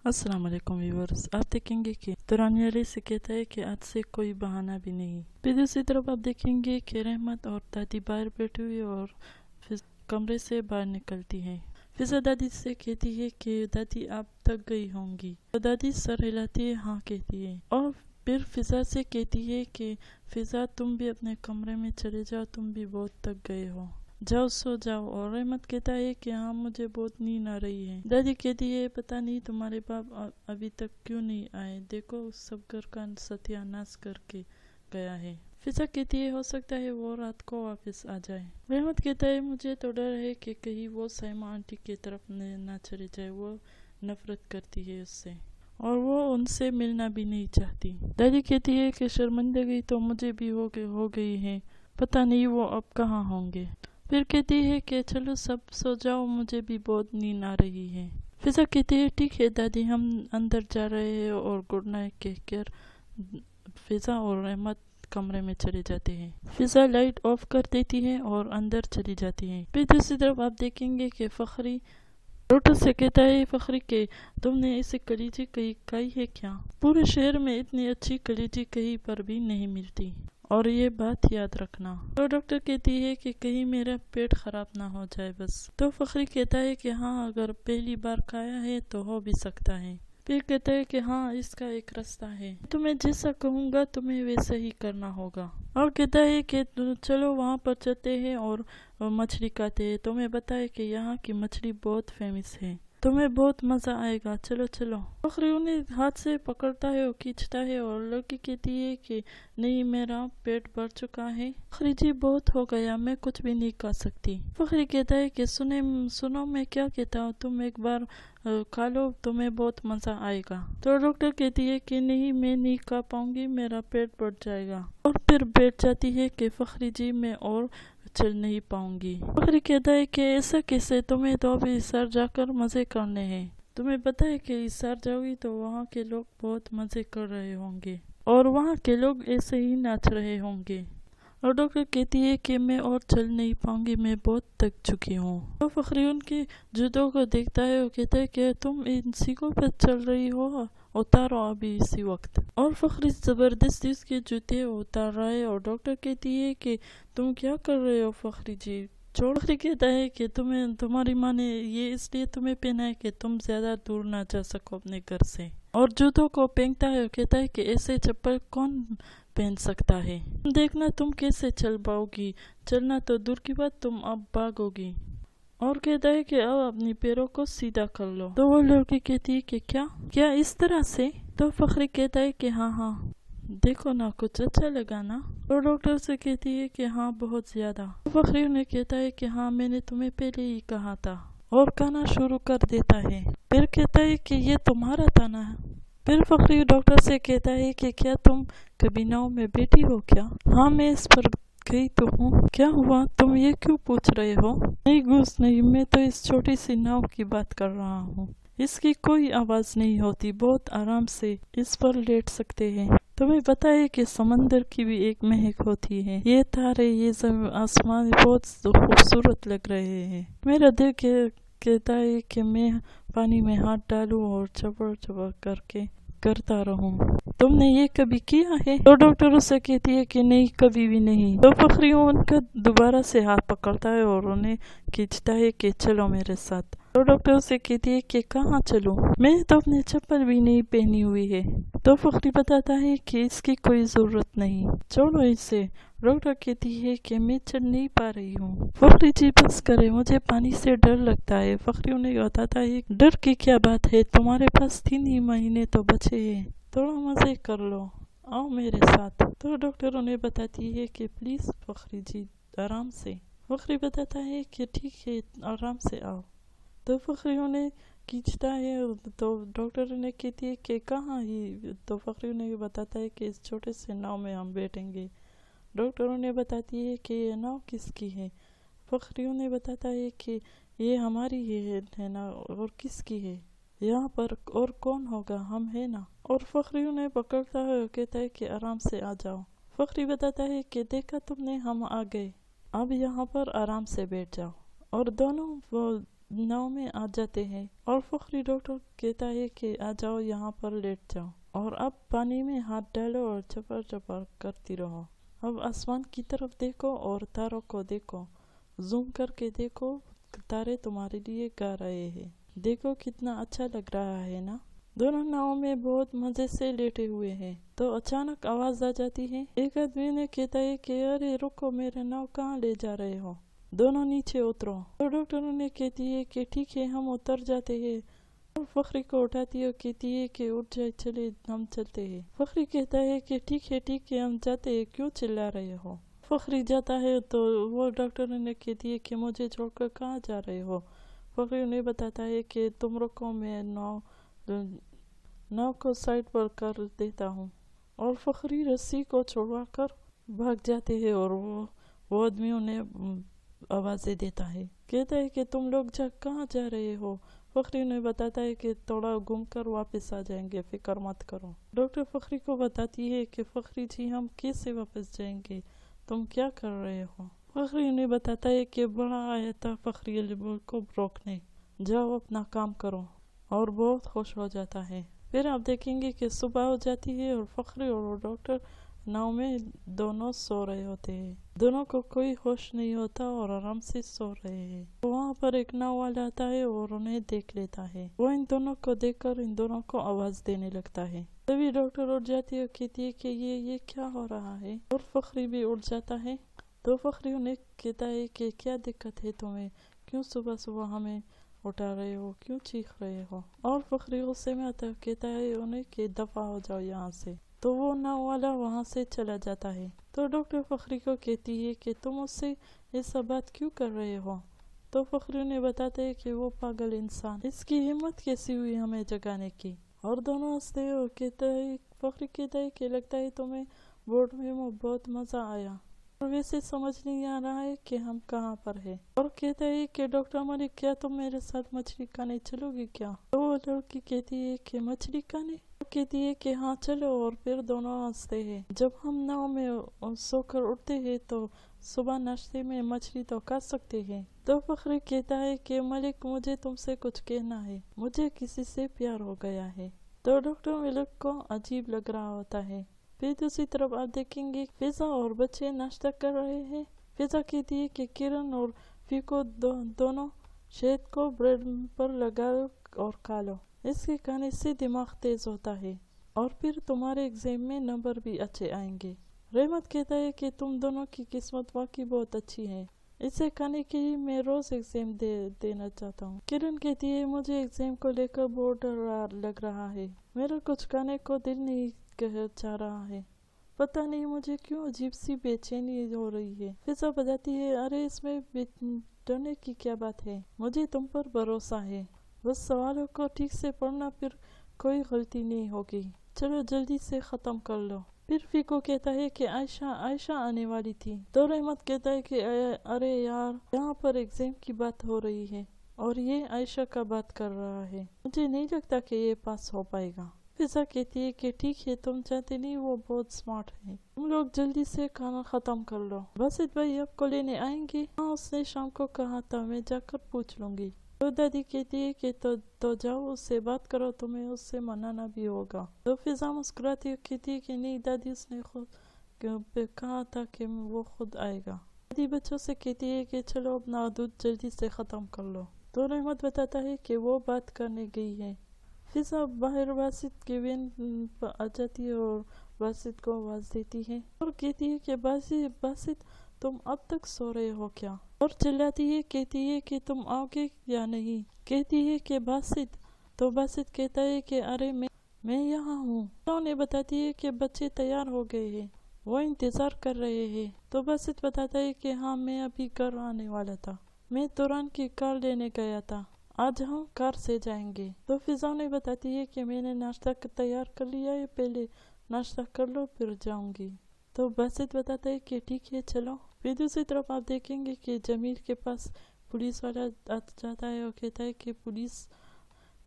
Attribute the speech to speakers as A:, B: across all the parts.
A: अस्सलाम वालेकुम व्यूअर्स। आप देखेंगे कि दुरानियाली से कहता है कि आज से कोई बहाना भी नहीं। फिर दूसरी तरफ आप देखेंगे कि रहमत और दादी बाहर बैठी हुई और फिर कमरे से बाहर निकलती है। फिजा दादी से कहती है कि दादी आप थक गई होंगी, तो दादी सर हिलाती है हाँ कहती है, और फिर फिजा से कहती है कि फिजा तुम भी अपने कमरे में चले जाओ, तुम भी बहुत थक गए हो, जाओ सो जाओ। और रहमत कहता है कि हाँ मुझे बहुत नींद आ रही है। दादी कहती है पता नहीं तुम्हारे बाप अभी तक क्यों नहीं आए, देखो सब घर का सत्यानाश करके गया है। फिजा कहती है हो सकता है वो रात को वापस आ जाए। रहमत कहता है मुझे तो डर है कि कहीं वो साइमा आंटी की तरफ ना चले जाए, वो नफरत करती है उससे और वो उनसे मिलना भी नहीं चाहती। दादी कहती है कि शर्मिंदगी तो मुझे भी हो गई है, पता नहीं वो अब कहाँ होंगे। फिर कहती है कि चलो सब सो जाओ, मुझे भी बहुत नींद आ रही है। फिजा कहती है ठीक है दादी हम अंदर जा रहे हैं, और गुड नाइट कहकर फिजा और रहमत कमरे में चले जाते हैं। फिजा लाइट ऑफ कर देती है और अंदर चली जाती है। फिर दूसरी तरफ आप देखेंगे कि फखरी डॉक्टर से कहता है फखरी के तुमने इसे कलीजी कहीं खाई है क्या? पूरे शहर में इतनी अच्छी कलीजी कहीं पर भी नहीं मिलती, और ये बात याद रखना। तो डॉक्टर कहती है कि कहीं मेरा पेट खराब ना हो जाए बस। तो फखरी कहता है कि हाँ अगर पहली बार खाया है तो हो भी सकता है। फिर कहता है कि हाँ इसका एक रास्ता है, तुम्हें जैसा कहूँगा तुम्हें वैसा ही करना होगा। और कहता है कि चलो वहाँ पर चलते हैं और मछली खाते हैं, तुम्हें बताए कि यहाँ की मछली बहुत फेमस है, तुम्हें बहुत मजा आएगा, चलो चलो। फखरी उन्हें हाथ से पकड़ता है और खींचता है, और लड़की कहती है कि नहीं मेरा पेट भर चुका है, फखरी जी बहुत हो गया, मैं कुछ भी नहीं खा सकती। फखरी कहता है कि सुनो मैं क्या कहता हूँ, तुम एक बार खा लो, तुम्हें बहुत मजा आएगा। तो डॉक्टर कहती है कि नहीं मैं नहीं खा पाऊंगी, मेरा पेट बढ़ जाएगा, और फिर बैठ जाती है कि फखरी जी मैं और चल नहीं पाऊंगी। फखरी कहता है कि ऐसा कैसे, तुम्हें तो अभी इसार जाकर मजे करने हैं, तुम्हें पता है कि इसार जाओगी तो वहाँ के लोग बहुत मजे कर रहे होंगे और वहाँ के लोग ऐसे ही नाच रहे होंगे। और डॉक्टर कहती है कि मैं और चल नहीं पाऊंगी, मैं बहुत थक चुकी हूँ। तो फखरी उनके जूतों को देखता है और कहता है कि तुम इन सीखों पर चल रही हो, उतारो अभी इसी वक्त। और फखरी जबरदस्ती उसके जूते उतार रहा है, और डॉक्टर कहती है कि तुम क्या कर रहे हो फखरी जी, छोड़। फखरी कहता है कि तुम्हारी माँ ने ये इसलिए तुम्हें पहना है कि तुम ज्यादा दूर ना जा सको अपने घर से। और जूतों को पहनता है और कहता है कि ऐसे चप्पल कौन पहन सकता है, देखना तुम कैसे चल पाओगी, चलना तो दूर की बात तुम अब भागोगी। और कहता है कि अब अपनी पैरों को सीधा कर लो। तो वो लड़की कहती है कि क्या इस तरह से? तो फखरी कहता है कि हाँ देखो ना कुछ अच्छा लगा ना। और डॉक्टर से कहती है कि हाँ बहुत ज्यादा। तो फखरी उन्हें कहता है कि हाँ मैंने तुम्हें पहले ही कहा था, और कहना शुरू कर देता है। फिर कहता है कि ये तुम्हारा था ना। फिर फखरी डॉक्टर से कहता है कि क्या तुम कभी नाव में बैठी हो क्या? हाँ मैं इस पर गई तो हूँ। क्या हुआ, तुम ये क्यों पूछ रहे हो? नहीं घूस नहीं, मैं तो इस छोटी सी नाव की बात कर रहा हूँ, इसकी कोई आवाज नहीं होती, बहुत आराम से इस पर लेट सकते हैं। तुम्हें पता है कि समंदर की भी एक महक होती है, ये तारे ये आसमान बहुत खूबसूरत लग रहे हैं। मेरा दिल कहता है कि मैं पानी में हाथ डालूं और चबर चबर करके करता रहूं। तुमने ये कभी किया है? तो डॉक्टर उससे कहती है कि नहीं कभी भी नहीं। तो फखरी उनका दोबारा से हाथ पकड़ता है और उन्हें खींचता है कि चलो मेरे साथ। तो डॉक्टर उससे कहती है कि कहाँ चलूं, मैं तो अपनी चप्पल भी नहीं पहनी हुई है। तो फखरी बताता है कि इसकी कोई जरूरत नहीं, छोड़ो इसे। डॉक्टर कहती है कि मैं चल नहीं पा रही हूँ। फखरी जी बस करे, मुझे पानी से डर लगता है। फखरी उन्हें बताता है डर की क्या बात है, तुम्हारे पास 3 ही महीने तो बचे हैं, थोड़ा मजे कर लो, आओ मेरे साथ। तो डॉक्टर उन्हें बताती है कि प्लीज फखरी जी आराम से। फखरी बताता है कि ठीक है आराम से आओ। तो फखरी उन्हें खींचता है। तो डॉक्टर उन्हें कहती है कि कहाँ ही? तो फखरी उन्हें बताता है कि इस छोटे से नाव में हम बैठेंगे। डॉक्टर उन्हें बताती है कि ये नाव किसकी है? फखरी उन्हें बताता है कि ये हमारी है ना, और किसकी है यहाँ पर, और कौन होगा, हम है ना। और फखरी उन्हें पकड़ता है और कहता है कि आराम से आ जाओ। फखरी बताता है कि देखा तुमने, हम आ गए, अब यहाँ पर आराम से बैठ जाओ। और दोनों वो नाव में आ जाते हैं और फखरी डॉक्टर कहता है कि आ जाओ, यहाँ पर लेट जाओ और अब पानी में हाथ डालो और चपर चपर करती रहो। अब आसमान की तरफ देखो और तारों को देखो, जूम करके देखो, तारे तुम्हारे लिए गा रहे हैं, देखो कितना अच्छा लग रहा है ना। दोनों नाव में बहुत मजे से लेटे हुए हैं तो अचानक आवाज आ जाती है। एक आदमी ने कहता है कि अरे रुको, मेरे नाव कहाँ ले जा रहे हो, दोनों नीचे उतरो। तो डॉक्टर ने कहती है कि ठीक है, हम उतर जाते हैं। और फखरी को उठाती है, कहती है कि उठ जाए, चले हम चलते हैं। फखरी कहता है कि ठीक है हम जाते हैं, क्यों चिल्ला रहे हो। फखरी जाता है तो वो डॉक्टर ने कहती है कि मुझे छोड़कर कहाँ जा रहे हो। फखरी उन्हें बताता है कि तुम रुको, मैं नाव को साइड पर कर देता हूँ। और फखरी रस्सी को छुड़वा कर भाग जाते हैं और वो आदमी उन्हें आवाज़ें देता है, कहता है कि तुम लोग कहाँ जा रहे हो। फखरी उन्हें बताता है कि थोड़ा घूम कर वापस आ जाएंगे, फिक्र मत करो। डॉक्टर फखरी को बताती है कि फखरी जी, हम कैसे वापस जाएंगे, तुम क्या कर रहे हो। फखरी उन्हें बताता है कि बड़ा आया था फखरी को रोकने, जाओ अपना काम करो, और बहुत खुश हो जाता है। फिर आप देखेंगे कि सुबह हो जाती है और फखरी और डॉक्टर नाव में दोनों सो रहे होते हैं। दोनों को कोई होश नहीं होता और आराम से सो रहे हैं। वहाँ पर एक नाव वाला आता है और उन्हें देख लेता है। वो इन दोनों को देखकर इन दोनों को आवाज देने लगता है। तभी डॉक्टर उठ जाती है और कहती है कि ये क्या हो रहा है, और फखरी भी उठ जाता है। तो फखरी उन्हें कहता है कि क्या दिक्कत है तुम्हें, क्यों सुबह सुबह हमें उठा रहे हो, क्यों चीख रहे हो। और फखरी गुस्से में आता कहता है उन्हें कि दफा हो जाओ यहाँ से। तो वो नाव वाला वहाँ से चला जाता है। तो डॉक्टर फखरी को कहती है कि तुम उससे ये सब बात क्यों कर रहे हो। तो फखरी उन्हें बताते है कि वो पागल इंसान, इसकी हिम्मत कैसी हुई हमें जगाने की। और दोनों हंसते हैं और फखरी कहता है कि लगता है तुम्हें बोर्ड में बहुत मजा आया, और वैसे समझ नहीं आ रहा है कि हम कहाँ पर हैं। और कहता है कि डॉक्टर मलिक, क्या तुम मेरे साथ मछली खाने चलोगी क्या। तो वो लड़की कहती है कि मछली खाने, कहती है कि हाँ चलो। और फिर दोनों हंसते हैं। जब हम नाव में सोकर उठते हैं तो सुबह नाश्ते में मछली तो खा सकते हैं। तो फखरी कहता है कि मलिक, मुझे तुमसे कुछ कहना है, मुझे किसी से प्यार हो गया है। तो डॉक्टर मलिक को अजीब लग रहा होता है। फिर दूसरी तरफ आप देखेंगे फिजा और बच्चे नाश्ता कर रहे हैं। फिजा कहती है कि किरण और फीको दोनों शहद को ब्रेड पर लगा और खा लो, इसके खाने से दिमाग तेज होता है और फिर तुम्हारे एग्जाम में नंबर भी अच्छे आएंगे। रहमत कहता है कि तुम दोनों की किस्मत वाकई बहुत अच्छी है, इसे खाने के लिए मैं रोज एग्जाम देना चाहता हूँ। किरण कहती है मुझे एग्जाम को लेकर बहुत डर लग रहा है, मेरा कुछ खाने को दिल नहीं चाह रहा है, पता नहीं मुझे क्यों अजीब सी बेचैनी हो रही है। फिजा बताती है अरे इसमें डरने की क्या बात है, मुझे तुम पर भरोसा है, बस सवालों को ठीक से पढ़ना, फिर कोई गलती नहीं होगी, चलो जल्दी से खत्म कर लो। फिर फीको कहता है कि आयशा आने वाली थी। तो रहमत कहता है कि अरे यार, यहाँ पर एग्जाम की बात हो रही है और ये आयशा का बात कर रहा है, मुझे नहीं लगता कि ये पास हो पाएगा। फिजा कहती है कि ठीक है, तुम चाहते नहीं, वो बहुत स्मार्ट है, तुम लोग जल्दी से खाना खत्म कर लो। बासित भाई आपको लेने आएंगे। हाँ, उसने शाम को कहा था, मैं जाकर पूछ लूंगी। तो दादी कहती है कि तो जाओ उससे बात करो, तुम्हें उससे मनाना भी होगा। तो फिजा मुस्कुराती है, कहती है कि नहीं दादी, उसने खुद कहा था कि वो खुद आएगा। दादी बच्चों से कहती है कि चलो अपना दूध जल्दी से खत्म कर लो। तो रहमत बताता है कि वो बात करने गई है। फिजा बाहर बासित के वेन आ जाती है और बासित को आवाज देती है और कहती है कि बासित तुम अब तक सो रहे हो क्या, और चिल्लाती है, कहती है कि तुम आओगे या नहीं। कहती है कि बासित। तो बासित कहता है कि अरे मैं यहाँ हूँ। तो उन्हें बताती है कि बच्चे तैयार हो गए हैं, वो इंतजार कर रहे हैं। तो बासित बताता है कि हाँ, मैं अभी घर आने वाला था, मैं तुरान की कार लेने गया था, आज हम कार से जाएंगे। तो फिजा उन्हें बताती है कि मैंने नाश्ता तैयार कर लिया है, पहले नाश्ता कर लो फिर जाऊंगी। तो बासित बताता है कि ठीक है चलो। फिर दूसरी तरफ आप देखेंगे कि जमील के पास पुलिस वाला जाता है और कहता है कि पुलिस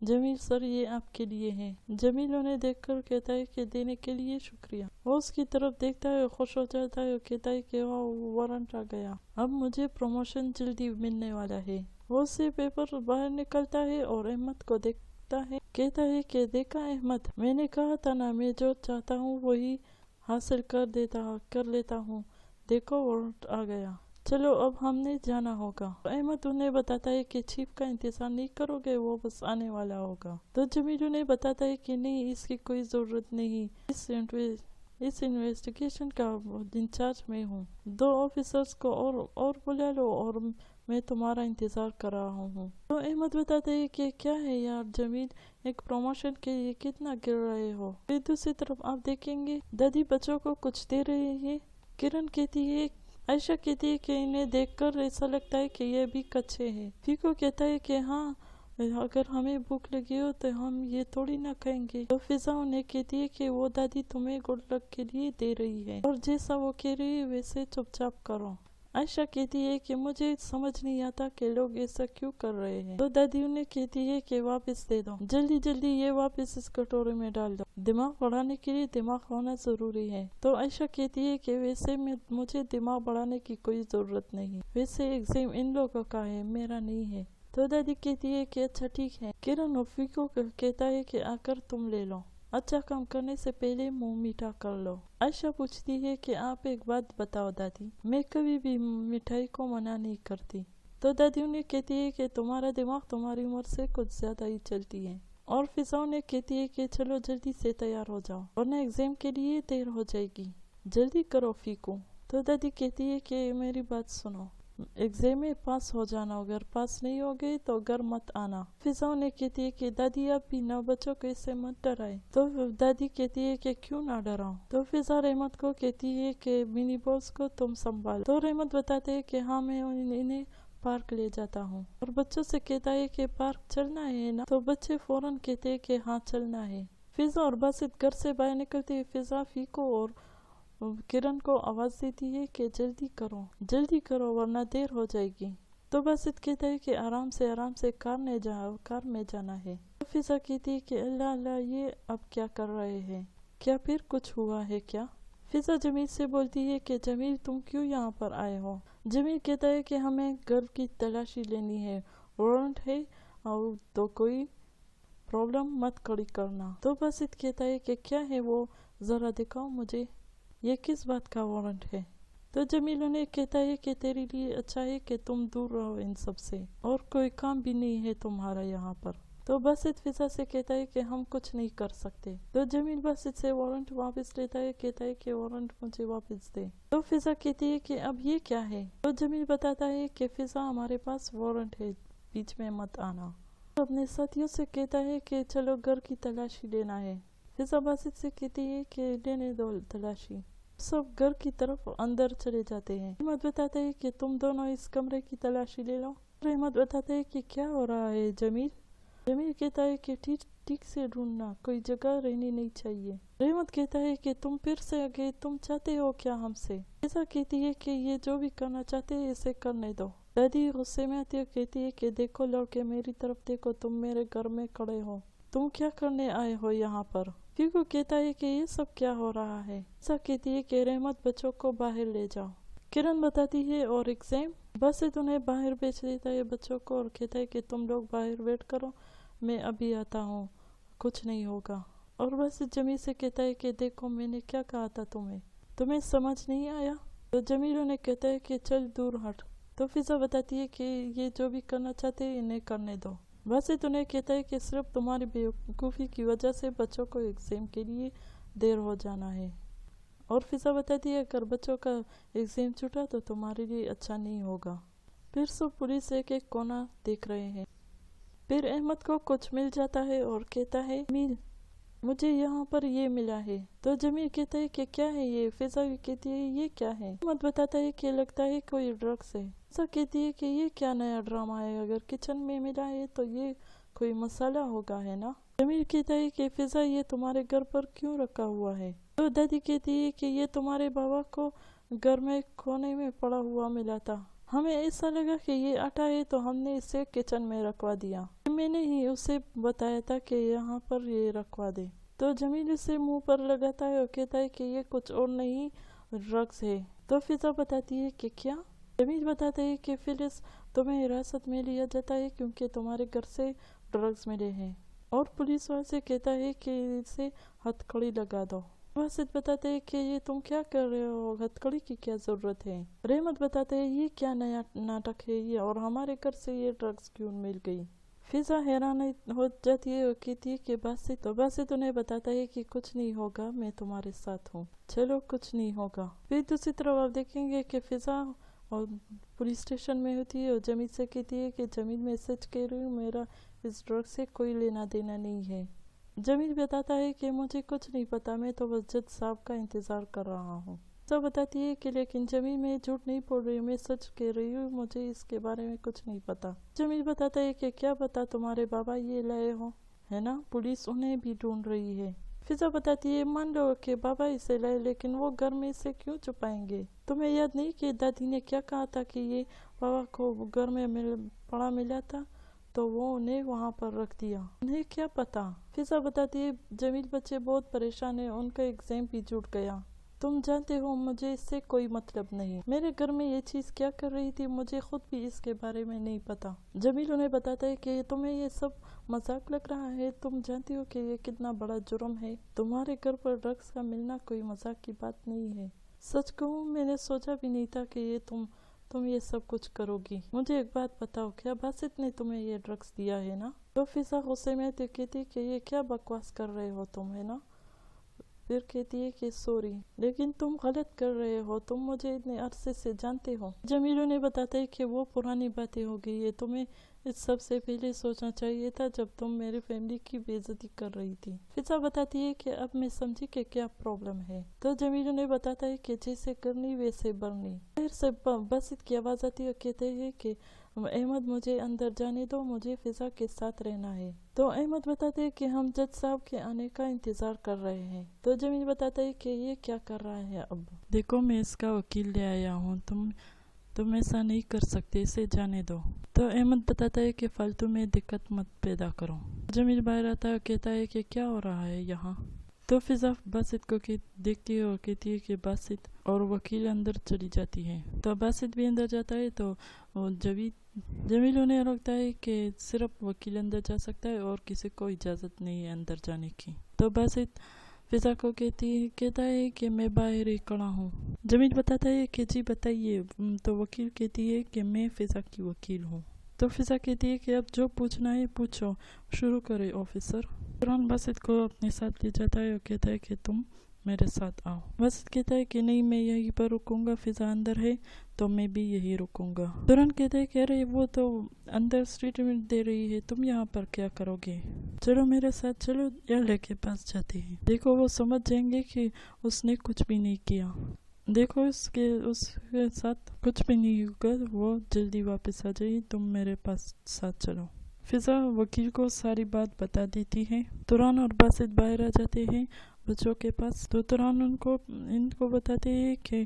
A: जमील सर, ये आपके लिए है। जमील उन्हें देखकर कहता है कि देने के लिए शुक्रिया। वो उसकी तरफ देखता है, खुश हो जाता है और कहता है कि वारंट आ गया, अब मुझे प्रमोशन जल्दी मिलने वाला है। वो से पेपर बाहर निकलता है और अहमद को देखता है, कहता है कि देखा अहमद, मैंने कहा था ना, मैं जो चाहता हूँ वही हासिल कर लेता हूँ, देखो वारंट आ गया, चलो अब हमने जाना होगा। अहमद उन्हें बताता है कि चीफ का इंतजार नहीं करोगे, वो बस आने वाला होगा। तो जमील उन्हें बताता है कि नहीं, इसकी कोई जरूरत नहीं, इस इन्वेस्टिगेशन का इंचार्ज मैं हूँ, 2 ऑफिसर्स को और बुला लो और मैं तुम्हारा इंतजार कर रहा हूँ। तो अहमद बताते है कि क्या है यार जमील, एक प्रमोशन के लिए कितना गिर रहे हो। फिर दूसरी तरफ आप देखेंगे दादी बच्चों को कुछ दे रही है। किरण कहती है, आयशा कहती है कि इन्हें देखकर ऐसा लगता है कि ये भी कच्चे हैं। फीको कहता है कि हाँ, अगर हमें भूख लगी हो तो हम ये थोड़ी ना खाएंगे। तो फिजा उन्हें कहती है कि वो दादी तुम्हें गुड लक के लिए दे रही है और जैसा वो कह रही है वैसे चुपचाप करो। आयशा कहती है कि मुझे समझ नहीं आता कि लोग ऐसा क्यों कर रहे हैं। तो दादी उन्हें कहती है कि वापस दे दो, जल्दी जल्दी ये वापस इस कटोरे में डाल दो, दिमाग बढ़ाने के लिए दिमाग होना जरूरी है। तो आयशा कहती है कि वैसे मुझे दिमाग बढ़ाने की कोई जरूरत नहीं, वैसे एग्जाम इन लोगों का है, मेरा नहीं है। तो दादी कहती है कि अच्छा ठीक है। किरण ऑफी को कहता है कि आकर तुम ले लो, अच्छा काम करने से पहले मुंह मीठा कर लो। आयशा पूछती है कि आप एक बात बताओ दादी, मैं कभी भी मिठाई को मना नहीं करती। तो दादी उन्हें कहती है कि तुम्हारा दिमाग तुम्हारी उम्र से कुछ ज्यादा ही चलती है। और फिजा उन्हें कहती है कि चलो जल्दी से तैयार हो जाओ वरना एग्जाम के लिए देर हो जाएगी, जल्दी करो फीको। तो दादी कहती है कि मेरी बात सुनो, एग्जाम में पास हो जाना, अगर पास नहीं हो गए तो घर मत आना। फिजा उन्हें कहती है कि दादी आप भी ना बच्चों को इससे मत डराए। तो दादी कहती है कि क्यों ना डराऊं। तो फिजा रहमत को कहती है कि मिनी बॉस को तुम संभालो। तो रहमत बताते है कि हाँ मैं इन्हें पार्क ले जाता हूँ। और बच्चों से कहता है कि पार्क चलना है ना। तो बच्चे फौरन कहते हैं कि हाँ चलना है। फिजा और बासित घर से बाहर निकलते हुए फिजा फीको और किरण को आवाज देती है कि जल्दी करो वरना देर हो जाएगी। तो बासित कहता है कि आराम से कार में जाना है। तो फिजा कहती है कि अल्लाह अल्लाह, ये अब क्या कर रहे हैं, क्या फिर कुछ हुआ है क्या। फिजा जमील से बोलती है कि जमील तुम क्यों यहाँ पर आए हो। जमील कहता है कि हमें घर की तलाशी लेनी है, वारंट है और तो कोई प्रॉब्लम मत खड़ी करना। तो बासित कहता है कि क्या है वो, जरा दिखाओ मुझे, ये किस बात का वारंट है। तो जमील उन्हें कहता है कि तेरे लिए अच्छा है कि तुम दूर रहो इन सब से, और कोई काम भी नहीं है तुम्हारा यहाँ पर। तो बासित फिजा से कहता है कि हम कुछ नहीं कर सकते। तो जमील बासित से वारंट वापस लेता है, कहता है कि वारंट मुझे वापस दे। तो फिजा कहती है कि अब ये क्या है। तो जमील बताता है कि फिजा हमारे पास वारंट है, बीच में मत आना। तो अपने साथियों से कहता है कि चलो घर की तलाशी लेना है। फिजा बासित से कहती है कि लेने दो तलाशी। सब घर की तरफ अंदर चले जाते हैं। रहमत बताता है कि तुम दोनों इस कमरे की तलाशी ले लो। रहमत बताता है कि क्या हो रहा है जमील कहता है कि ठीक से ढूंढना, कोई जगह रहनी नहीं चाहिए। रहमत कहता है कि तुम फिर से आगे, तुम चाहते हो क्या हमसे। ऐसा कहती है कि ये जो भी करना चाहते हैं इसे करने दो। दादी गुस्से में आती है, कहती है कि देखो लड़के, मेरी तरफ देखो, तुम मेरे घर में खड़े हो, तुम क्या करने आए हो यहाँ पर। फीको कहता है कि ये सब क्या हो रहा है। ऐसा कहती है कि रहमत बच्चों को बाहर ले जाओ। किरण बताती है और एग्जाम बस से उन्हें बाहर भेज देता है बच्चों को और कहता है कि तुम लोग बाहर वेट करो, मैं अभी आता हूँ, कुछ नहीं होगा। और बस जमील से कहता है कि देखो मैंने क्या कहा था तुम्हें समझ नहीं आया। तो जमील उन्हें कहता है कि चल दूर हट। तो फिजा बताती है कि ये जो भी करना चाहते हैं इन्हें करने दो। वैसे तो उन्हें कहता है कि सिर्फ तुम्हारी बेवकूफ़ी की वजह से बच्चों को एग्जाम के लिए देर हो जाना है। और फिजा बताती है अगर बच्चों का एग्जाम छूटा तो तुम्हारे लिए अच्छा नहीं होगा। फिर सब पुलिस एक एक कोना देख रहे हैं। फिर अहमद को कुछ मिल जाता है और कहता है जमील, मुझे यहाँ पर ये मिला है। तो जमील कहता है कि क्या है ये। फिजा भी कहती है ये क्या है। अहमद बताता है कि लगता है कोई ड्रग्स है। फिजा कहती है कि ये क्या नया ड्रामा है, अगर किचन में मिला है तो ये कोई मसाला होगा, है ना। जमील कहता है कि फिजा ये तुम्हारे घर पर क्यों रखा हुआ है। तो दादी कहती है कि ये तुम्हारे बाबा को घर में कोने में पड़ा हुआ मिला था, हमें ऐसा लगा कि ये आटा है तो हमने इसे किचन में रखवा दिया, मैंने ही उसे बताया था कि यहाँ पर ये रखवा दे। तो जमील इसे मुंह पर लगाता है और कहता है कि ये कुछ और नहीं ड्रग्स है। तो फिजा बताती है कि क्या। जमील बताता है कि फिर इस तुम्हें हिरासत में लिया जाता है क्योंकि तुम्हारे घर से ड्रग्स मिले हैं और पुलिस वाले से कहता है कि इसे हथकड़ी लगा दो। बासित बताते हैं कि ये तुम क्या कर रहे हो, हथकड़ी की क्या जरूरत है। रहमत बताते हैं ये क्या नया नाटक है ये, और हमारे घर से ये ड्रग्स क्यों मिल गई। फिजा हैरान हो जाती है और कहती है कि बासित उन्हें बताता है कि कुछ नहीं होगा, मैं तुम्हारे साथ हूँ, चलो कुछ नहीं होगा। फिर दूसरी तरफ आप देखेंगे कि फिजा और पुलिस स्टेशन में होती है और जमील से कहती है कि जमील मैं सच कह रही हूँ, मेरा इस ड्रग से कोई लेना देना नहीं है। जमील बताता है कि मुझे कुछ नहीं पता, मैं तो बस जज साहब का इंतजार कर रहा हूँ। सब बताती है कि लेकिन जमील मैं झूठ नहीं बोल रही हूँ, मैं सच कह रही हूँ, मुझे इसके बारे में कुछ नहीं पता। जमील बताता है कि क्या पता तुम्हारे बाबा ये लाए हो, है ना, पुलिस उन्हें भी ढूंढ रही है। फिजा बताती है मान लो कि बाबा इसे लाए, लेकिन वो घर में इसे क्यों छुपाएंगे। तुम्हें याद नहीं कि दादी ने क्या कहा था कि ये बाबा को घर में पड़ा मिला था, तो वो उन्हें वहाँ पर रख दिया, उन्हें क्या पता। फिजा बताती है जमील बच्चे बहुत परेशान है, उनका एग्जाम भी जुट गया, तुम जानते हो मुझे इससे कोई मतलब नहीं, मेरे घर में ये चीज क्या कर रही थी मुझे खुद भी इसके बारे में नहीं पता। जमील उन्हें बताता है कि तुम्हें ये सब मजाक लग रहा है, तुम जानती हो कि ये कितना बड़ा जुर्म है, तुम्हारे घर पर ड्रग्स का मिलना कोई मजाक की बात नहीं है। सच कहूँ मैंने सोचा भी नहीं था कि ये तुम ये सब कुछ करोगी। मुझे एक बात बताओ, क्या बासित ने तुम्हें ये ड्रग्स दिया है ना। तो फिजा गुस्से में कहती कि ये क्या बकवास कर रहे हो तुम, है ना। फिर कहती है कि सॉरी, लेकिन तुम गलत कर रहे हो, तुम मुझे इतने अरसे से जानते हो। जमील उन्हें बताता है कि वो पुरानी बातें हो गई है, तुम्हें इस सब से पहले सोचना चाहिए था जब तुम मेरी फैमिली की बेइज्जती कर रही थी। फिजा बताती है कि अब मैं समझी कि क्या प्रॉब्लम है। तो जमील उन्हें बताता है कि जैसे करनी वैसे बरनी। फिर से बासित की आवाज आती है, कहते हैं कि अहमद मुझे अंदर जाने दो, मुझे फिजा के साथ रहना है। तो अहमद बताते हैं कि हम जज साहब के आने का इंतजार कर रहे हैं। तो जमील बताता है कि ये क्या कर रहा है। अब देखो मैं इसका वकील ले आया हूँ, तुम ऐसा नहीं कर सकते, इसे जाने दो। तो अहमद बताता है कि फालतू में दिक्कत मत पैदा करो। जमील बाहर आता है, कहता है कि क्या हो रहा है यहाँ। तो फिजा बासित को देखती है और कहती है कि बासित, और वकील अंदर चली जाती है। तो बासित भी अंदर जाता है। तो जमील उन्हें रोकता है कि सिर्फ वकील अंदर जा सकता है और किसी को इजाज़त नहीं है अंदर जाने की। तो बासित फिजा को कहता है कि मैं बाहर ही खड़ा हूँ। जमील बताता है कि जी बताइए। तो वकील कहती है कि मैं फिजा की वकील हूँ। तो फिजा कहती है कि अब जो पूछना है पूछो, शुरू करे ऑफिसर। तुरंत बासित को अपने साथ ले जाता है और कहता है कि तुम मेरे साथ आओ। बासित कहता है कि नहीं मैं यहीं पर रुकूंगा, फिजा अंदर है तो मैं भी यहीं रुकूंगा। तुरंत कहता है कि अरे वो तो अंदर ट्रीटमेंट दे रही है, तुम यहाँ पर क्या करोगे, चलो मेरे साथ चलो, या लेके पास जाते हैं। देखो वो समझ जाएंगे कि उसने कुछ भी नहीं किया, देखो उसके साथ कुछ भी नहीं होगा, वो जल्दी वापस आ जाएगी, तुम मेरे पास साथ चलो। फिजा वकील को सारी बात बता देती है। तुरान और बासित बाहर आ जाते हैं बच्चों के पास। तो तुरान इनको बताते हैं कि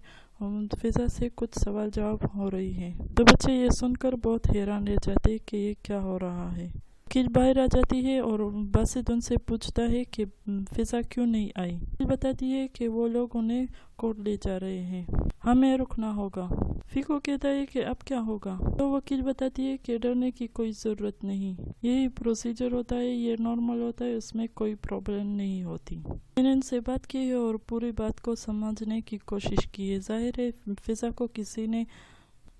A: फिजा से कुछ सवाल जवाब हो रही है। तो बच्चे ये सुनकर बहुत हैरान रह जाते हैं कि ये क्या हो रहा है। वकील बाहर आ जाती है और बासित उनसे पूछता है कि फिजा क्यों नहीं आई। वकील बताती है कि वो लोग उन्हें कोर्ट ले जा रहे हैं, हमें रुकना होगा। फीको कहता है कि अब क्या होगा। तो वकील बताती है कि डरने की कोई ज़रूरत नहीं, यही प्रोसीजर होता है, ये नॉर्मल होता है, उसमें कोई प्रॉब्लम नहीं होती। मैंने इनसे बात की है और पूरी बात को समझने की कोशिश की है। जाहिर है फिजा को किसी ने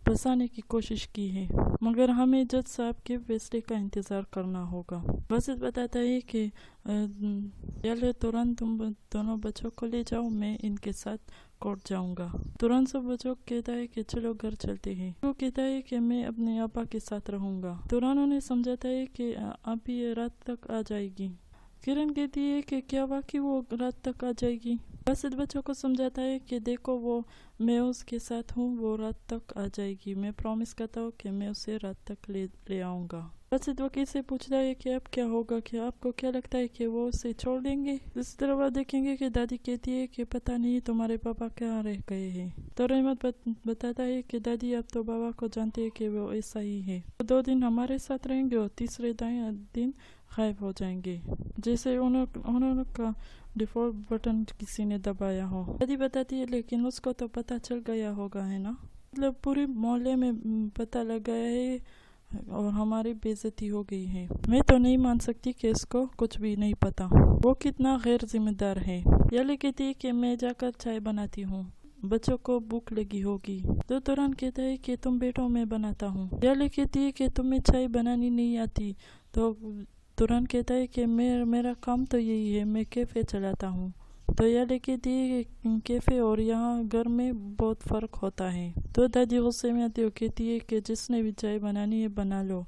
A: फंसाने की कोशिश की है, मगर हमें जज साहब के फैसले का इंतज़ार करना होगा। बासित बताता है कि चलो तुरंत तुम दोनों बच्चों को ले जाओ, मैं इनके साथ कोर्ट जाऊंगा। तुरंत सब बच्चों कहता है कि चलो घर चलते हैं। वो कहता है कि मैं अपने आपा के साथ रहूंगा। तुरंत उन्हें समझाता है कि आप ये रात तक आ जाएगी। किरण कहती है कि क्या वाकई वो रात तक आ जाएगी। बासित बच्चों को समझाता है कि देखो मैं उसके साथ हूँ, वो रात तक आ जाएगी, मैं प्रॉमिस करता हूँ कि मैं उसे रात तक ले आऊँगा। बासित वकील से पूछता है कि अब क्या होगा, क्या आपको क्या लगता है कि वो उसे छोड़ देंगे। इस तरह बात देखेंगे कि दादी कहती है कि पता नहीं तुम्हारे पापा कहाँ रह गए हैं। तो रहमत बताता है कि दादी आप तो बाबा को जानते हैं कि वो ऐसा ही है, 2 दिन हमारे साथ रहेंगे और तीसरे दिन गायब हो जाएंगे, जैसे उन्होंने का डिफॉल्ट बटन किसी ने दबाया हो। दादी बताती है लेकिन उसको तो पता चल गया होगा, है ना। مطلب پورے محلے میں پتہ لگ گیا ہے اور ہماری بےعزتی ہو گئی ہے۔ میں تو نہیں مان سکتی کہ اس کو کچھ بھی نہیں پتا، وہ کتنا غیر ذمہ دار ہے۔ یلی کہتی ہے کہ میں جا کر چائے بناتی ہوں، بچوں کو بھوک لگی ہوگی۔ تو توران کہتا ہے کہ تم بیٹھو میں بناتا ہوں۔ یلی کہتی ہے کہ تمہیں چائے بنانی نہیں آتی۔ تو توران کہتا ہے کہ میرا کام تو یہی ہے، میں کیفے چلاتا ہوں۔ تو یلی کہتی ہے کہ کیفے اور یہاں گھر میں بہت فرق ہوتا ہے۔ تو دادی غصے میں آتی ہے، کہتی ہے کہ جس نے بھی چائے بنانی ہے بنا لو۔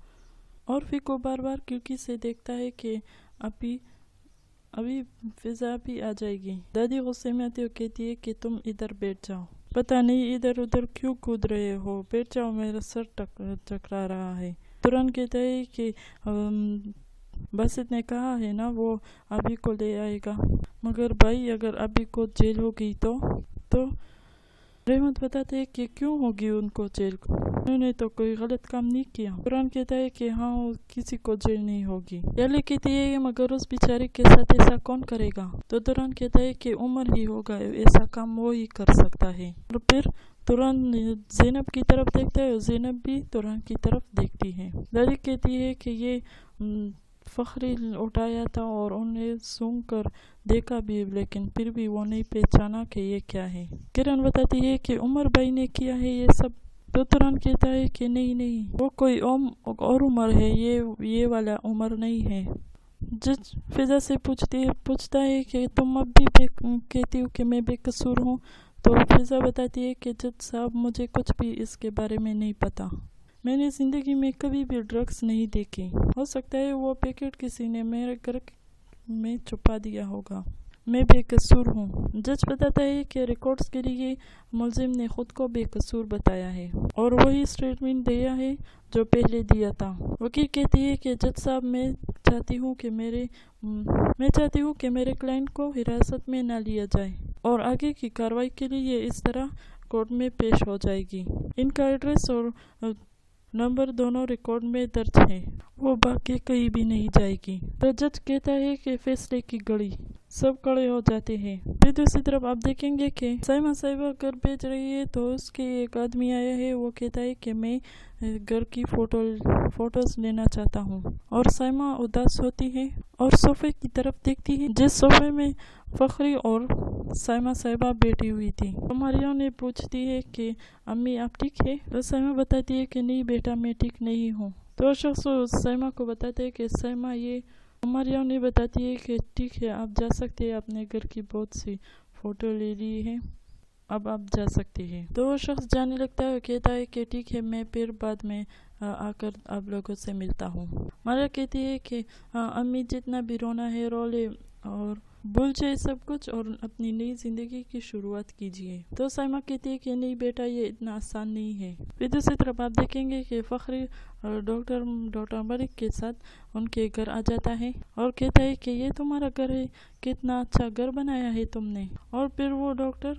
A: اور فیکو بار بار کھڑکی سے دیکھتا ہے کہ ابھی فضا بھی آ جائے گی۔ دادی غصے میں آتی ہے، کہتی ہے کہ تم ادھر بیٹھ جاؤ، پتہ نہیں ادھر ادھر کیوں کود رہے ہو، بیٹھ جاؤ، میرا سر ٹکرا رہا ہے۔ توران کہتا ہے کہ باسط نے کہا ہے نا وہ ابھی کو لے آئے گا، مگر بھائی اگر ابھی کو جیل ہو گئی تو رحمت بتاتے ہیں کہ کیوں ہوگی ان کو جیل، انہوں نے تو کوئی غلط کام نہیں کیا۔ قرآن کہتا ہے کہ ہاں کسی کو جیل نہیں ہوگی۔ یلی کہتی ہے مگر اس بیچارے کے ساتھ ایسا کون کرے گا؟ تو توران کہتا ہے کہ عمر ہی ہوگا، ایسا کام وہ ہی کر سکتا ہے۔ اور پھر توران زینب کی طرف دیکھتا ہے اور زینب بھی توران کی طرف دیکھتی ہے۔ دادی کہتی ہے کہ یہ فخری اٹھایا تھا اور انہیں سونگ کر دیکھا بھی، لیکن پھر بھی وہ نہیں پہچانا کہ یہ کیا ہے۔ کرن بتاتی ہے کہ عمر بھائی نے کیا ہے یہ سب۔ تو توران کہتا ہے کہ نہیں وہ کوئی اور عمر ہے، یہ والا عمر نہیں ہے۔ جج فضا سے پوچھتا ہے کہ تم اب بھی کہتی ہو کہ میں بے قصور ہوں؟ تو فضا بتاتی ہے کہ جج صاحب مجھے کچھ بھی اس کے بارے میں نہیں پتا، میں نے زندگی میں کبھی بھی ڈرگس نہیں دیکھی، ہو سکتا ہے وہ پیکٹ کسی نے میرے گھر میں چھپا دیا ہوگا، میں بے قصور ہوں۔ جج بتاتا ہے کہ ریکارڈز کے لیے ملزم نے خود کو بے قصور بتایا ہے اور وہی اسٹیٹمنٹ دیا ہے جو پہلے دیا تھا۔ وکیل کہتی ہے کہ جج صاحب میں چاہتی ہوں کہ میرے کلائنٹ کو حراست میں نہ لیا جائے اور آگے کی کارروائی کے لیے اس طرح کورٹ میں پیش ہو جائے گی۔ ان کا ایڈریس اور نمبر دونوں ریکارڈ میں درج ہے، وہ باقی کہیں بھی نہیں جائے گی۔ تو جج کہتا ہے کہ فیصلے کی گھڑی، سب کھڑے ہو جاتے ہیں۔ پھر دوسری طرف آپ دیکھیں گے کہ سائمہ صاحبہ گھر بیچ رہی ہے تو اس کے ایک آدمی آیا ہے، وہ کہتا ہے کہ میں گھر کی فوٹوز لینا چاہتا ہوں، اور سائمہ اداس ہوتی ہے اور صوفے کی طرف دیکھتی ہے جس صوفے میں فخری اور سائمہ صاحبہ بیٹھی ہوئی تھی۔ تو مریم نے پوچھتی ہے کہ امی آپ ٹھیک ہے؟ تو سائمہ بتاتی ہے کہ نہیں بیٹا میں ٹھیک نہیں ہوں۔ تو شخص سائمہ کو بتاتے ہیں کہ سائمہ یہ مریم نے بتاتی ہے کہ ٹھیک ہے آپ جا سکتے ہیں، اپنے گھر کی بہت سی فوٹو لے لی ہے، اب آپ جا سکتے ہیں۔ تو وہ شخص جانے لگتا ہے اور کہتا ہے کہ ٹھیک ہے میں پھر بعد میں آ کر آپ لوگوں سے ملتا ہوں۔ مریم کہتی ہے کہ امی جتنا بھی رونا ہے رو لے اور بھول جائے سب کچھ اور اپنی نئی زندگی کی شروعات کیجیے۔ تو سائمہ کہتی ہے کہ نہیں بیٹا یہ اتنا آسان نہیں ہے۔ پھر دوسری طرف آپ دیکھیں گے کہ فخری ڈاکٹر ملک کے ساتھ ان کے گھر آ جاتا ہے اور کہتا ہے کہ یہ تمہارا گھر ہے، کتنا اچھا گھر بنایا ہے تم نے۔ اور پھر وہ ڈاکٹر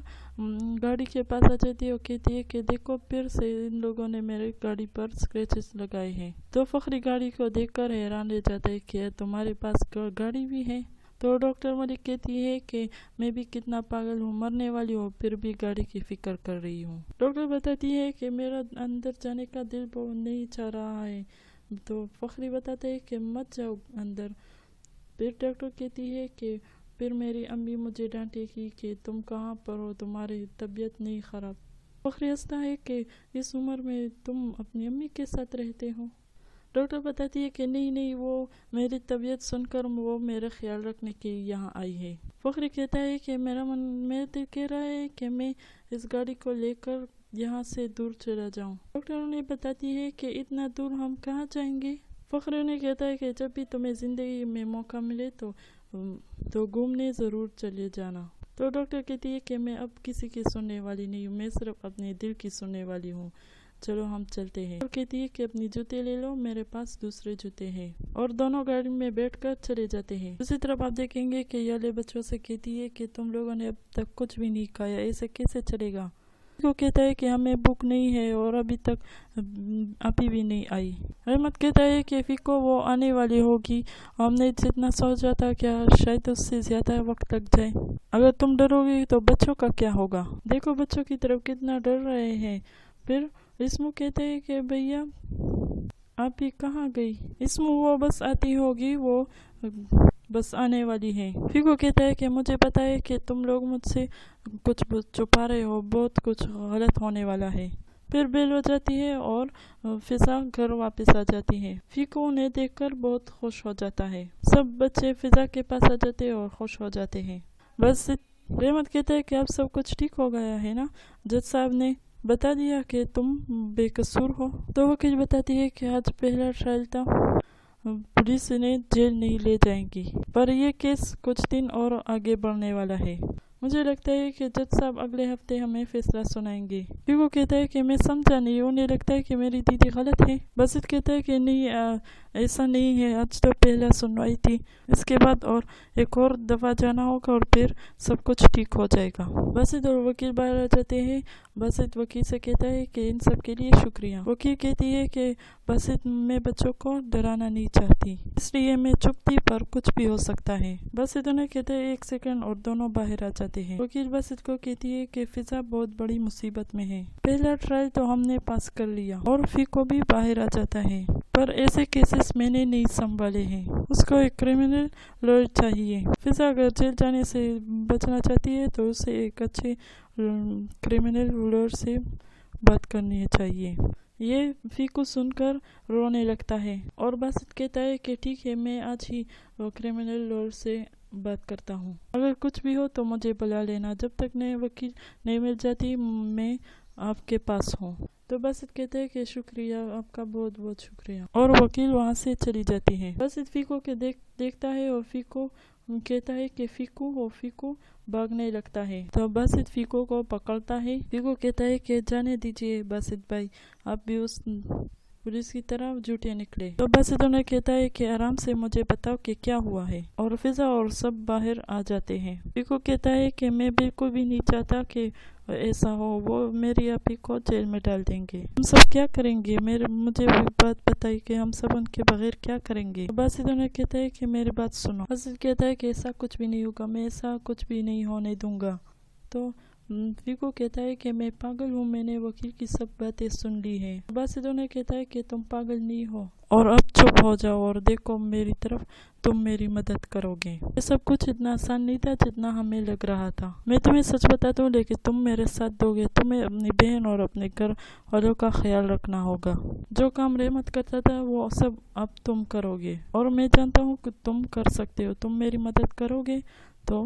A: گاڑی کے پاس آ جاتی ہے اور کہتی ہے کہ دیکھو پھر سے ان لوگوں نے میرے گاڑی پر اسکریچز لگائے ہیں۔ تو فخری گاڑی کو دیکھ کر حیران رہ جاتا ہے کہ تمہارے پاس گاڑی بھی ہے۔ تو ڈاکٹر ملک کہتی ہے کہ میں بھی کتنا پاگل ہوں، مرنے والی ہوں پھر بھی گاڑی کی فکر کر رہی ہوں۔ ڈاکٹر بتاتی ہے کہ میرا اندر جانے کا دل بہت نہیں چاہ رہا ہے، تو فخری بتاتا ہے کہ مت جاؤ اندر۔ پھر ڈاکٹر کہتی ہے کہ پھر میری امی مجھے ڈانٹے گی کہ تم کہاں پر ہو، تمہاری طبیعت نہیں خراب۔ فخری ہنستا ہے کہ اس عمر میں تم اپنی امی کے ساتھ رہتے ہو۔ ڈاکٹر بتاتی ہے کہ نہیں وہ میری طبیعت سن کر وہ میرا خیال رکھنے کے یہاں آئی ہے۔ فخری کہتا ہے کہ میرا دل کہہ رہا ہے کہ میں اس گاڑی کو لے کر یہاں سے دور چلا جاؤں۔ ڈاکٹر انہیں بتاتی ہے کہ اتنا دور ہم کہاں جائیں گے؟ فخری انہیں کہتا ہے کہ جب بھی تمہیں زندگی میں موقع ملے تو گھومنے ضرور چلے جانا۔ تو ڈاکٹر کہتی ہے کہ میں اب کسی کی سننے والی نہیں ہوں، میں صرف اپنے دل کی سننے والی ہوں، چلو ہم چلتے ہیں۔ اور کہتی ہے کہ اپنی جوتے لے لو، میرے پاس دوسرے جوتے ہیں، اور دونوں گاڑی میں بیٹھ کر چلے جاتے ہیں۔ دوسری طرف آپ دیکھیں گے کہ یلے بچوں سے کہتی ہے کہ تم لوگوں نے اب تک کچھ بھی نہیں کھایا، ایسے کیسے چلے گا؟ کو کہتا ہے کہ ہمیں بھوک نہیں ہے اور ابھی بھی نہیں آئی۔ رحمت کہتا ہے کہ فیکو وہ آنے والی ہوگی، ہم نے جتنا سوچا تھا کیا شاید اس سے زیادہ وقت لگ جائے، اگر تم ڈرو گی تو بچوں کا کیا ہوگا؟ دیکھو بچوں کی طرف کتنا ڈر رہے ہیں۔ फिर इसमू कहते हैं कि भैया आप ये कहाँ गई। इसमू वो बस आती होगी, वो बस आने वाली है। फीको कहता है कि मुझे पता है कि तुम लोग मुझसे कुछ छुपा रहे हो, बहुत कुछ गलत होने वाला है। फिर बेल हो जाती है और फिजा घर वापस आ जाती है। फीको उन्हें देखकर बहुत खुश हो जाता है। सब बच्चे फिजा के पास आ जाते हैं और खुश हो जाते हैं। बस रहमत कहता है कि अब सब कुछ ठीक हो गया है ना, जज साहब ने बता दिया कि तुम बेकसूर हो। तो वकील बताती है कि आज पहला ट्रायल था, पुलिस इन्हें जेल नहीं ले जाएंगी, पर यह केस कुछ दिन और आगे बढ़ने वाला है। मुझे लगता है कि जज साहब अगले हफ्ते हमें फैसला सुनाएंगे। फीको कहता है कि मैं समझा नहीं, उन्हें लगता है कि मेरी दीदी गलत है। बासित कहता है कि नहीं, ऐसा नहीं है, आज तो पहला सुनवाई थी, इसके बाद और एक और दफा जाना होगा और फिर सब कुछ ठीक हो जाएगा। बासित और वकील बाहर आ जाते हैं। बासित वकील से कहता है कि इन सब के लिए शुक्रिया। वकील कहती है कि बासित, मैं बच्चों को डराना नहीं चाहती, इसलिए मैं चुप थी, पर कुछ भी हो सकता है। बासित उन्हें कहते हैं 1 सेकंड, और दोनों बाहर आ जाते हैं। वकील बासित को कहती है कि फिजा बहुत बड़ी मुसीबत में है। पहला ट्रायल तो हमने पास कर लिया और फीको भी बाहर आ जाता है, पर ऐसे केसेस मैंने नहीं संभाले हैं, उसको एक क्रिमिनल लॉयर चाहिए। फिजा अगर जेल जाने से बचना चाहती है तो उसे एक अच्छे क्रिमिनल लॉयर से बात करनी चाहिए। ये फीको सुनकर रोने लगता है और बासित कहता है कि ठीक है, मैं आज ही क्रिमिनल लॉयर से बात करता हूँ, अगर कुछ भी हो तो मुझे बुला लेना, जब तक नए वकील नहीं मिल जाती मैं आपके पास हूँ। तो बासित कहते हैं कि शुक्रिया, आपका बहुत बहुत शुक्रिया, और वकील वहाँ से चली जाती है। बासित फीको के देखता है और फीको कहता है कि फीको भागने लगता है। तो बासित फीको को पकड़ता है। फीको कहता है कि जाने दीजिए बासित भाई, आप भी उस पुलिस की तरह झूठे निकले। तो बासित उन्हें कहता है कि आराम से मुझे बताओ कि क्या हुआ है, और फिजा और सब बाहर आ जाते हैं। फीको कहता है कि मैं बिल्कुल भी नहीं चाहता कि ऐसा हो, वो मेरी आपी को जेल में डाल देंगे, हम सब क्या करेंगे, मुझे भी बात बताई कि हम सब उनके बगैर क्या करेंगे। बासित उन्हें कहता है कि मेरी बात सुनो। बासित कहता है कि ऐसा कुछ भी नहीं होगा, मैं ऐसा कुछ भी नहीं होने दूंगा। तो फीको कहता है कि मैं पागल हूँ, मैंने वकील की सब बातें सुन ली है। बासित उन्हें कहता है कि तुम पागल नहीं हो, और अब चुप हो जाओ और देखो मेरी तरफ, तुम मेरी मदद करोगे। ये सब कुछ इतना आसान नहीं था जितना हमें लग रहा था। मैं तुम्हें सच बताता हूँ, लेकिन तुम मेरे साथ दोगे। तुम्हें अपनी बहन और अपने घर वालों का ख्याल रखना होगा। जो काम रहमत करता था वो सब अब तुम करोगे, और मैं जानता हूँ कि तुम कर सकते हो, तुम मेरी मदद करोगे। तो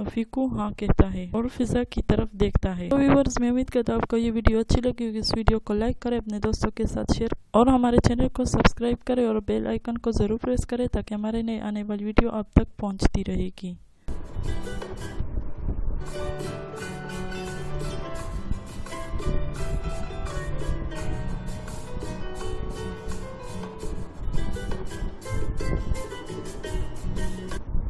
A: फीको हाँ कहता है और फिजा की तरफ देखता है। तो व्यूअर्स, मैं उम्मीद करता हूँ आपको ये वीडियो अच्छी लगी होगी। इस वीडियो को लाइक करें, अपने दोस्तों के साथ शेयर, और हमारे चैनल को सब्सक्राइब करें और बेल आइकन को जरूर प्रेस करें, ताकि हमारे नए आने वाली वीडियो आप तक पहुँचती रहेगी।